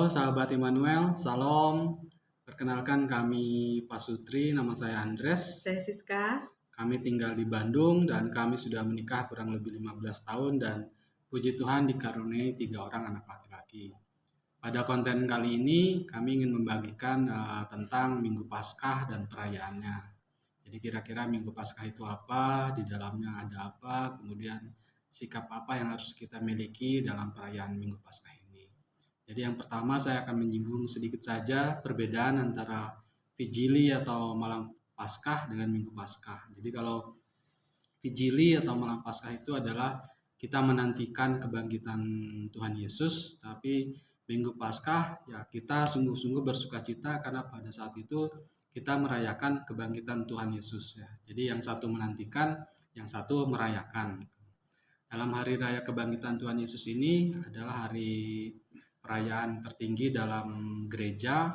sahabat Immanuel, Salam. Perkenalkan kami Pak Sutri, nama saya Andres. Saya Siska. Kami tinggal di Bandung dan kami sudah menikah kurang lebih 15 tahun dan puji Tuhan dikaruniai 3 orang anak laki-laki. Pada konten kali ini kami ingin membagikan tentang Minggu Paskah dan perayaannya. Jadi kira-kira Minggu Paskah itu apa, di dalamnya ada apa, kemudian sikap apa yang harus kita miliki dalam perayaan Minggu Paskah ini. Jadi yang pertama saya akan menyinggung sedikit saja perbedaan antara Vigili atau malam Paskah dengan Minggu Paskah. Jadi kalau Vigili atau malam Paskah itu adalah kita menantikan kebangkitan Tuhan Yesus, tapi Minggu Paskah ya kita sungguh-sungguh bersukacita karena pada saat itu kita merayakan kebangkitan Tuhan Yesus ya. Jadi yang satu menantikan, yang satu merayakan. Dalam hari raya kebangkitan Tuhan Yesus ini adalah hari perayaan tertinggi dalam gereja,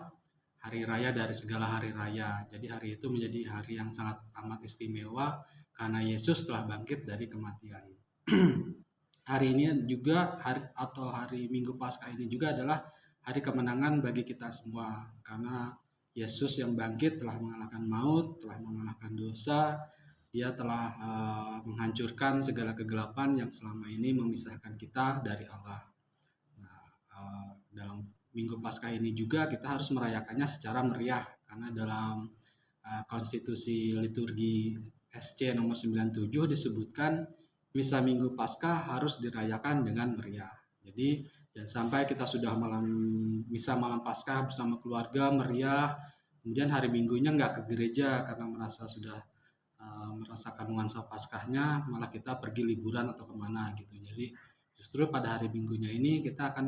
hari raya dari segala hari raya. Jadi hari itu menjadi hari yang sangat amat istimewa karena Yesus telah bangkit dari kematian. Hari ini juga hari Minggu Paskah ini juga adalah hari kemenangan bagi kita semua karena Yesus yang bangkit telah mengalahkan maut, telah mengalahkan dosa. Dia telah menghancurkan segala kegelapan yang selama ini memisahkan kita dari Allah. Dalam Minggu Paskah ini juga kita harus merayakannya secara meriah karena dalam konstitusi liturgi SC nomor 97 disebutkan misa Minggu Paskah harus dirayakan dengan meriah. Jadi jangan sampai kita sudah misa malam Paskah bersama keluarga meriah, kemudian hari Minggunya nggak ke gereja karena merasa sudah merasakan nuansa Paskahnya, malah kita pergi liburan atau kemana gitu. Jadi justru pada hari Minggunya ini kita akan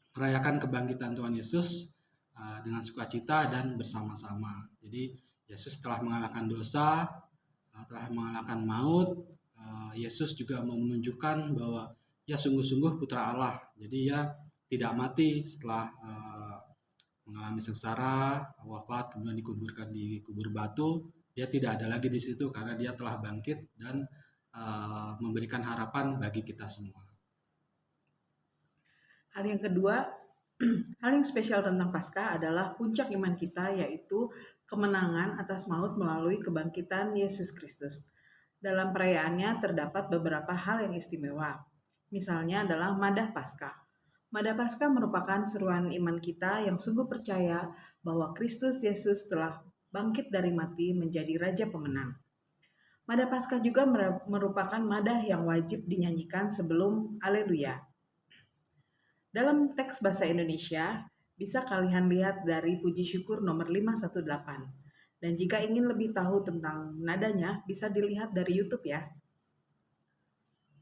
merayakan kebangkitan Tuhan Yesus dengan sukacita dan bersama-sama. Jadi Yesus telah mengalahkan dosa, telah mengalahkan maut. Yesus juga menunjukkan bahwa ia sungguh-sungguh putra Allah. Jadi ia tidak mati setelah mengalami sengsara, wafat, kemudian dikuburkan di kubur batu. Dia tidak ada lagi di situ karena dia telah bangkit dan memberikan harapan bagi kita semua. Hal yang kedua, hal yang spesial tentang Paskah adalah puncak iman kita, yaitu kemenangan atas maut melalui kebangkitan Yesus Kristus. Dalam perayaannya terdapat beberapa hal yang istimewa. Misalnya adalah Madah Paskah. Madah Paskah merupakan seruan iman kita yang sungguh percaya bahwa Kristus Yesus telah bangkit dari mati menjadi Raja Pemenang. Madah Paskah juga merupakan madah yang wajib dinyanyikan sebelum Haleluya. Dalam teks bahasa Indonesia, bisa kalian lihat dari Puji Syukur nomor 518. Dan jika ingin lebih tahu tentang nadanya, bisa dilihat dari YouTube ya.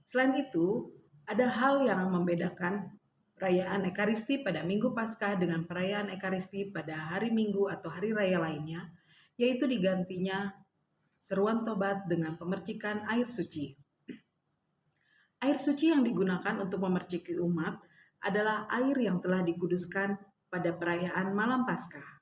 Selain itu, ada hal yang membedakan perayaan Ekaristi pada Minggu Paskah dengan perayaan Ekaristi pada hari Minggu atau hari raya lainnya, yaitu digantinya seruan tobat dengan pemercikan air suci. Air suci yang digunakan untuk memerciki umat adalah air yang telah dikuduskan pada perayaan malam Paskah.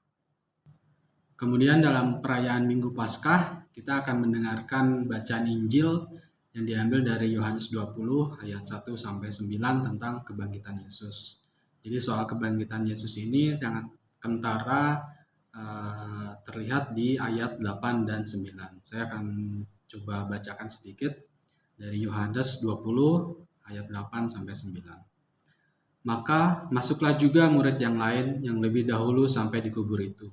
Kemudian dalam perayaan Minggu Paskah, kita akan mendengarkan bacaan Injil yang diambil dari Yohanes 20 ayat 1 sampai 9 tentang kebangkitan Yesus. Jadi soal kebangkitan Yesus ini sangat kentara terlihat di ayat 8 dan 9. Saya akan coba bacakan sedikit dari Yohanes 20 ayat 8 sampai 9. Maka masuklah juga murid yang lain yang lebih dahulu sampai di kubur itu.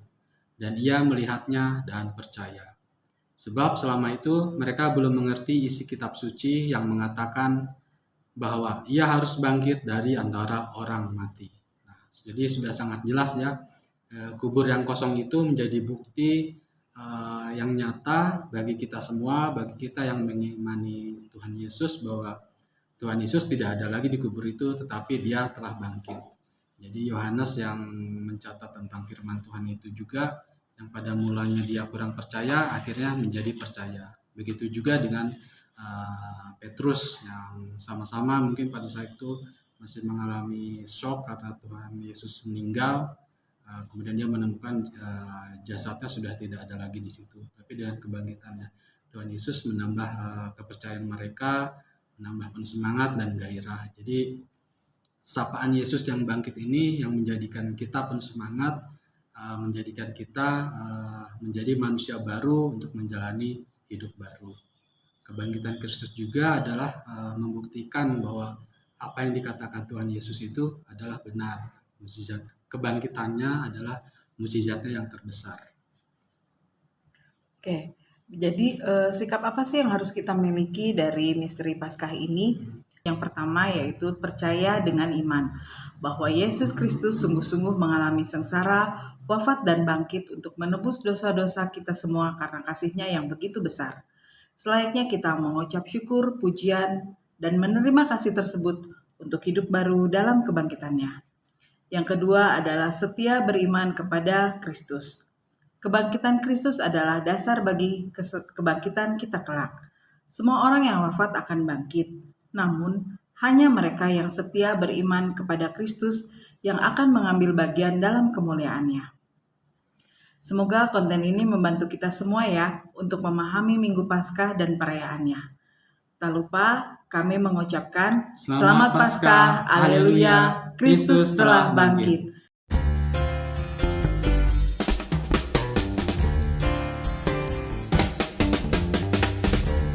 Dan ia melihatnya dan percaya. Sebab selama itu mereka belum mengerti isi kitab suci yang mengatakan bahwa ia harus bangkit dari antara orang mati. Nah, jadi sudah sangat jelas ya, kubur yang kosong itu menjadi bukti yang nyata bagi kita semua, bagi kita yang mengimani Tuhan Yesus bahwa Tuhan Yesus tidak ada lagi di kubur itu, tetapi dia telah bangkit. Jadi Yohanes yang mencatat tentang firman Tuhan itu juga, yang pada mulanya dia kurang percaya, akhirnya menjadi percaya. Begitu juga dengan Petrus yang sama-sama mungkin pada saat itu masih mengalami shock karena Tuhan Yesus meninggal. Kemudian dia menemukan jasadnya sudah tidak ada lagi di situ. Tapi dengan kebangkitannya Tuhan Yesus menambah kepercayaan mereka, menambah penuh semangat dan gairah. Jadi sapaan Yesus yang bangkit ini yang menjadikan kita penuh semangat, menjadikan kita menjadi manusia baru untuk menjalani hidup baru. Kebangkitan Kristus juga adalah membuktikan bahwa apa yang dikatakan Tuhan Yesus itu adalah benar. Mukjizat kebangkitannya adalah mukjizatnya yang terbesar. Oke, jadi sikap apa sih yang harus kita miliki dari misteri Paskah ini? Yang pertama yaitu percaya dengan iman bahwa Yesus Kristus sungguh-sungguh mengalami sengsara, wafat dan bangkit untuk menebus dosa-dosa kita semua karena kasih-Nya yang begitu besar. Selayaknya kita mengucap syukur, pujian, dan menerima kasih tersebut untuk hidup baru dalam kebangkitannya. Yang kedua adalah setia beriman kepada Kristus. Kebangkitan Kristus adalah dasar bagi kebangkitan kita kelak. Semua orang yang wafat akan bangkit, namun hanya mereka yang setia beriman kepada Kristus yang akan mengambil bagian dalam kemuliaannya. Semoga konten ini membantu kita semua ya untuk memahami Minggu Paskah dan perayaannya. Tak lupa kami mengucapkan Selamat Paskah, Haleluya, Kristus telah bangkit.